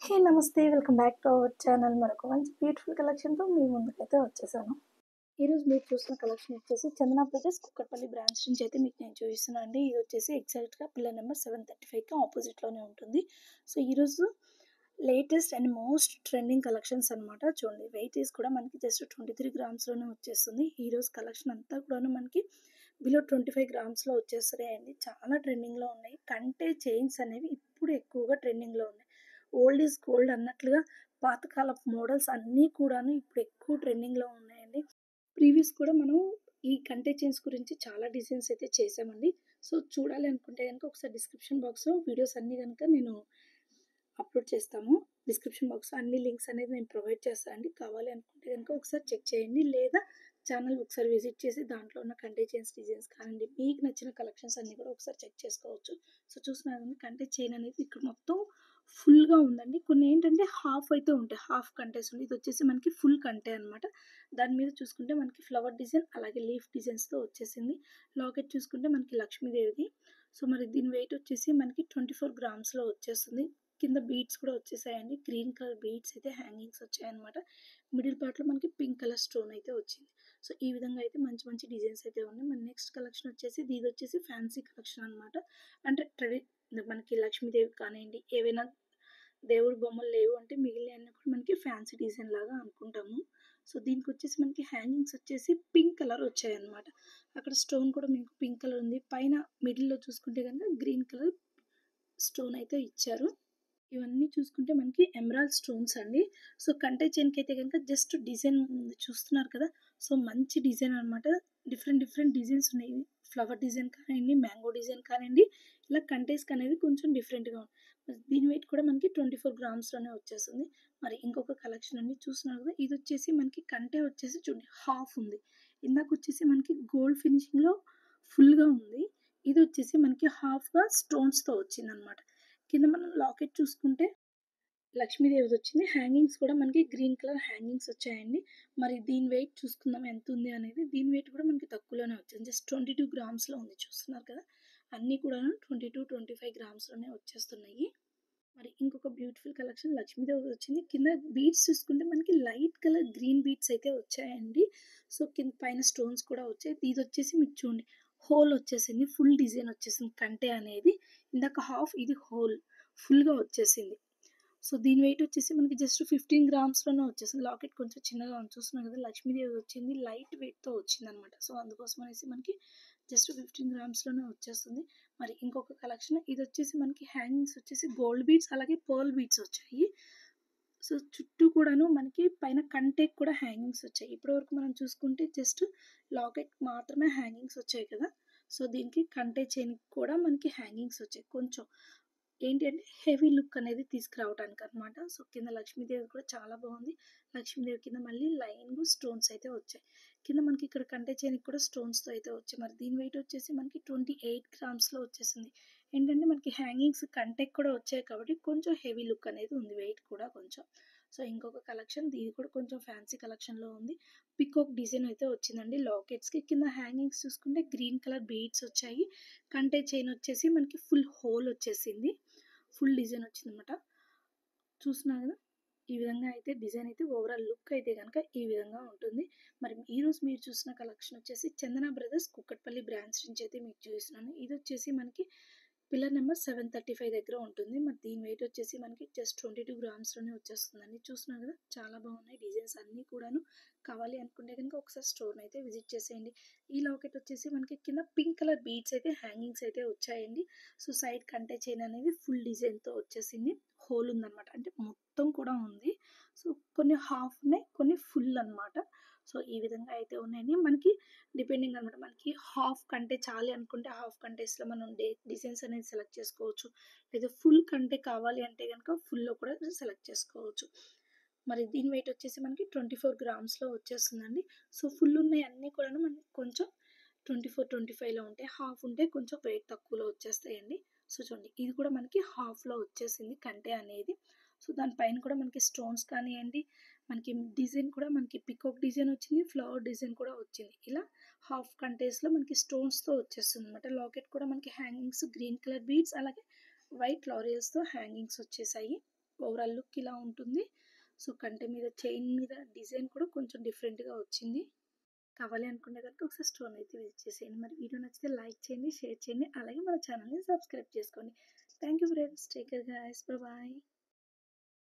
హే నమస్తే! Welcome back to our channel. మరొక మంచి బ్యూటిఫుల్ కలెక్షన్‌తో మీ ముందుకైతే వచ్చేసాను. ఈరోజు మీరు చూసిన కలెక్షన్ వచ్చేసి చందన బ్రదర్స్ కుక్కట్పల్లి బ్రాంచ్ నుంచి అయితే మీకు నేను చూపిస్తున్నాను అండి. ఇది వచ్చేసి ఎగ్జాక్ట్‌గా పిల్లర్ నెంబర్ 735కి ఆపోజిట్‌లోనే ఉంటుంది. సో, ఈరోజు latest and most trending collections అనమాట. చూడండి వెయిటేజ్ కూడా మనకి జస్ట్ 23 గ్రామ్స్‌లోనే వచ్చేస్తుంది. ఈరోజు కలెక్షన్ అంతా కూడాను మనకి బిలో 25 గ్రామ్స్‌లో వచ్చేస్తున్నాయండి. చాలా ట్రెండింగ్‌లో ఉన్నాయి. కంటే చైన్స్ అనేవి ఇప్పుడు ఎక్కువగా ట్రెండింగ్‌లో ఉన్నాయి. ఓల్డ్ ఈజ్ గోల్డ్ అన్నట్లుగా పాతకాలపు మోడల్స్ అన్నీ కూడాను ఇప్పుడు ఎక్కువ ట్రెండింగ్‌లో ఉన్నాయండి. ప్రీవియస్ కూడా మనం ఈ కంటే చైన్స్ గురించి చాలా డిజైన్స్ అయితే చేశామండి. సో, చూడాలి అనుకుంటే గనుక ఒకసారి డిస్క్రిప్షన్ బాక్స్‌లో వీడియోస్ అన్నీ గనుక నేను అప్‌లోడ్ చేస్తాము. డిస్క్రిప్షన్ బాక్స్‌లో అన్ని లింక్స్ అనేది నేను ప్రొవైడ్ చేస్తా అండి. కావాలి అనుకుంటే గనుక ఒకసారి చెక్ చేయండి. లేదా ఛానల్ ఒకసారి విజిట్ చేసి దాంట్లో ఉన్న కంటే చైన్స్ డిజైన్స్ కానియండి, మీకు నచ్చిన కలెక్షన్స్ అన్నీ కూడా ఒకసారి చెక్ చేసుకోవచ్చు. సో, చూస్తున్నారు కదా కంటే చైన్ అనేది ఇక్కడ మొత్తం ఫుల్‌గా ఉందండి. కొన్ని ఏంటంటే హాఫ్ అయితే ఉంటాయి. హాఫ్ కంటేస్ ఉంది. ఇదొచ్చేసి మనకి ఫుల్ కంటే అనమాట. దాని మీద చూసుకుంటే మనకి ఫ్లవర్ డిజైన్ అలాగే లీఫ్ డిజైన్స్‌తో వచ్చేసింది. లాకెట్ చూసుకుంటే మనకి లక్ష్మీదేవిది. సో, మరి దీని వెయిట్ వచ్చేసి మనకి 24 గ్రామ్స్‌లో వచ్చేస్తుంది. కింద బీడ్స్ కూడా వచ్చేసాయండి. గ్రీన్ కలర్ బీడ్స్ అయితే హ్యాంగింగ్స్ వచ్చాయన్నమాట. మిడిల్ పార్ట్‌లో మనకి పింక్ కలర్ స్టోన్ అయితే వచ్చింది. సో, ఈ విధంగా అయితే మంచి మంచి డిజైన్స్ అయితే ఉన్నాయి. మన నెక్స్ట్ కలెక్షన్ వచ్చేసి ఇదొచ్చేసి ఫ్యాన్సీ కలెక్షన్ అనమాట. అంటే మనకి లక్ష్మీదేవి కానియండి, ఏవైనా దేవుడి బొమ్మలు లేవు అంటే మిగిలినయన్నీ కూడా మనకి ఫ్యాన్సీ డిజైన్ లాగా అనుకుంటాము. సో, దీనికొచ్చేసి మనకి హ్యాంగింగ్స్ వచ్చేసి పింక్ కలర్ వచ్చాయన్నమాట. అక్కడ స్టోన్ కూడా మీకు పింక్ కలర్ ఉంది. పైన మిడిల్‌లో చూసుకుంటే గనుక గ్రీన్ కలర్ స్టోన్ అయితే ఇచ్చారు. ఇవన్నీ చూసుకుంటే మనకి ఎమరాల్డ్ స్టోన్స్ అండి. సో, కంటే చైన్‌కైతే గనుక జస్ట్ డిజైన్ చూస్తున్నారు కదా! సో, మంచి డిజైన్ అనమాట. డిఫరెంట్ డిఫరెంట్ డిజైన్స్ ఉన్నాయి. ఫ్లవర్ డిజైన్ కానియండి, మ్యాంగో డిజైన్ కానియండి, ఇలా కంటేస్‌కనేది కొంచెం డిఫరెంట్‌గా ఉంది. మరి దీని వెయిట్ కూడా మనకి 24 గ్రామ్స్‌లోనే వచ్చేస్తుంది. మరి ఇంకొక కలెక్షన్ అండి చూస్తున్నారు కదా! ఇదొచ్చేసి మనకి కంటే వచ్చేసి చూడండి హాఫ్ ఉంది. ఇందాకొచ్చేసి మనకి గోల్డ్ ఫినిషింగ్‌లో ఫుల్‌గా ఉంది. ఇదొచ్చేసి మనకి హాఫ్‌గా స్టోన్స్‌తో వచ్చిందనమాట. కింద మనం లాకెట్ చూసుకుంటే లక్ష్మీదేవిదొచ్చింది. హ్యాంగింగ్స్ కూడా మనకి గ్రీన్ కలర్ హ్యాంగింగ్స్ వచ్చాయండి. మరి దీని వెయిట్ చూసుకుందాం ఎంతుంది అనేది. దీని వెయిట్ కూడా మనకి తక్కువలోనే వచ్చింది. జస్ట్ 22 గ్రామ్స్‌లో ఉంది. చూస్తున్నారు కదా! అన్నీ కూడాను 22, 25 గ్రామ్స్‌లోనే వచ్చేస్తున్నాయి. మరి ఇంకొక బ్యూటిఫుల్ కలెక్షన్ లక్ష్మీదేవిదొచ్చింది. కింద బీడ్స్ చూసుకుంటే మనకి లైట్ కలర్ గ్రీన్ బీడ్స్ అయితే వచ్చాయండి. సో, కింద పైన స్టోన్స్ కూడా వచ్చాయి. ఇదొచ్చేసి మీకు చూడండి హోల్ వచ్చేసింది. ఫుల్ డిజైన్ వచ్చేసింది కంటే అనేది. ఇందాక హాఫ్ ఇది హోల్ ఫుల్‌గా వచ్చేసింది. సో, దీని వెయిట్ వచ్చేసి మనకి జస్ట్ 15 గ్రామ్స్‌లోనే వచ్చేసింది. లాకెట్ కొంచెం చిన్నగా ఉంది. చూస్తున్నారు కదా! లక్ష్మీదేవి వచ్చింది. లైట్ వెయిట్‌తో వచ్చిందనమాట. సో, అందుకోసం అనేసి మనకి జస్ట్ 15 గ్రామ్స్‌లోనే వచ్చేస్తుంది. మరి ఇంకొక కలెక్షన్ ఇదొచ్చేసి మనకి హ్యాంగింగ్స్ వచ్చేసి గోల్డ్ బీడ్స్ అలాగే పర్ల్ బీడ్స్ వచ్చాయి. సో, చుట్టూ కూడాను మనకి పైన కంటెకి కూడా హ్యాంగింగ్స్ వచ్చాయి. ఇప్పటివరకు మనం చూసుకుంటే జస్ట్ లాకెట్ మాత్రమే హ్యాంగింగ్స్ వచ్చాయి కదా! సో, దీనికి కంటే చైన్‌కి కూడా మనకి హ్యాంగింగ్స్ వచ్చాయి. కొంచెం ఏంటి అంటే హెవీ లుక్ అనేది తీసుకురావడానికనమాట. సో, కింద లక్ష్మీదేవి కూడా చాలా బాగుంది. లక్ష్మీదేవి కింద మళ్ళీ లైన్‌గా స్టోన్స్ అయితే వచ్చాయి. కింద మనకి ఇక్కడ కంటే చైన్‌కి కూడా స్టోన్స్‌తో అయితే వచ్చాయి. మరి దీని వెయిట్ వచ్చేసి మనకి 28 గ్రామ్స్‌లో వచ్చేసింది. ఏంటంటే మనకి హ్యాంగింగ్స్ కంటెకి కూడా వచ్చాయి కాబట్టి కొంచెం హెవీ లుక్ అనేది ఉంది. వెయిట్ కూడా కొంచెం. సో, ఇంకొక కలెక్షన్ ఇది కూడా కొంచెం ఫ్యాన్సీ కలెక్షన్‌లో ఉంది. పీకాక్ డిజైన్ అయితే వచ్చిందండి లాకెట్స్‌కి. కింద హ్యాంగింగ్స్ చూసుకుంటే గ్రీన్ కలర్ బీడ్స్ వచ్చాయి. కంటే చైన్ వచ్చేసి మనకి ఫుల్ హోల్ వచ్చేసింది. ఫుల్ డిజైన్ వచ్చిందనమాట. చూస్తున్నారు కదా! ఈ విధంగా అయితే డిజైన్ అయితే ఓవరాల్ లుక్ అయితే గనక ఈ విధంగా ఉంటుంది. మరి ఈరోజు మీరు చూసిన కలెక్షన్ వచ్చేసి చందన బ్రదర్స్ కూకట్పల్లి బ్రాంచ్ నుంచి అయితే మీకు చూపిస్తున్నాను. ఇదొచ్చేసి మనకి పిల్లర్ నెంబర్ 735 దగ్గర ఉంటుంది. మరి దీని వెయిట్ వచ్చేసి మనకి జస్ట్ 22 గ్రామ్స్‌లోనే వచ్చేస్తుందండి. చూస్తున్నారు కదా! చాలా బాగున్నాయి డిజైన్స్ అన్నీ కూడాను. కావాలి అనుకుంటే గనుక ఒకసారి స్టోర్‌ని అయితే విజిట్ చేసేయండి. ఈ లాకెట్ వచ్చేసి మనకి కింద పింక్ కలర్ బీడ్స్ అయితే హ్యాంగింగ్స్ అయితే వచ్చాయండి. సో, సైడ్ కంటే చైన్ అనేది ఫుల్ డిజైన్‌తో వచ్చేసింది. హోల్ ఉందనమాట. అంటే మొత్తం కూడా ఉంది. సో, కొన్ని హాఫ్ ఉన్నాయి. కొన్ని ఫుల్ అనమాట. సో, ఈ విధంగా అయితే ఉన్నాయండి. మనకి డిపెండింగ్ అనమాట. మనకి హాఫ్ కంటే చాలు అనుకుంటే హాఫ్ కంటేస్‌లో మనం డిజైన్స్ అనేది సెలెక్ట్ చేసుకోవచ్చు. లేదా ఫుల్ కంటే కావాలి అంటే గనుక ఫుల్‌లో కూడా సెలెక్ట్ చేసుకోవచ్చు. మరి దీని వెయిట్ వచ్చేసి మనకి 24 గ్రామ్స్‌లో వచ్చేస్తుందండి. సో, ఫుల్ ఉన్నాయి అన్నీ కూడాను మనకి కొంచెం 24, 25లో ఉంటాయి. హాఫ్ ఉంటే కొంచెం వెయిట్ తక్కువలో వచ్చేస్తాయండి. సో, చూడండి ఇది కూడా మనకి హాఫ్‌లో వచ్చేసింది కంటే అనేది. సో, దాని పైన కూడా మనకి స్టోన్స్ కానియండి, మనకి డిజైన్ కూడా మనకి పీకాక్ డిజైన్ వచ్చింది. ఫ్లవర్ డిజైన్ కూడా వచ్చింది. ఇలా హాఫ్ కంటేస్‌లో మనకి స్టోన్స్‌తో వచ్చేస్తుందనమాట. లాకెట్ కూడా మనకి హ్యాంగింగ్స్ గ్రీన్ కలర్ బీడ్స్ అలాగే వైట్ లారియల్స్‌తో హ్యాంగింగ్స్ వచ్చేసాయి. ఓవరాల్ లుక్ ఇలా ఉంటుంది. సో కంటి మీద చైన్ మీద డిజైన్ కూడా కొంచెం డిఫరెంట్గా వచ్చింది. కావాలి అనుకునే కనుక ఒకసారి స్టోర్ అయితే విజిట్ చేసేయండి. మరి వీడియో నచ్చితే లైక్ చేయండి, షేర్ చేయండి, అలాగే మన ఛానల్ని సబ్స్క్రైబ్ చేసుకోండి. Thank you friends, take care guys, bye.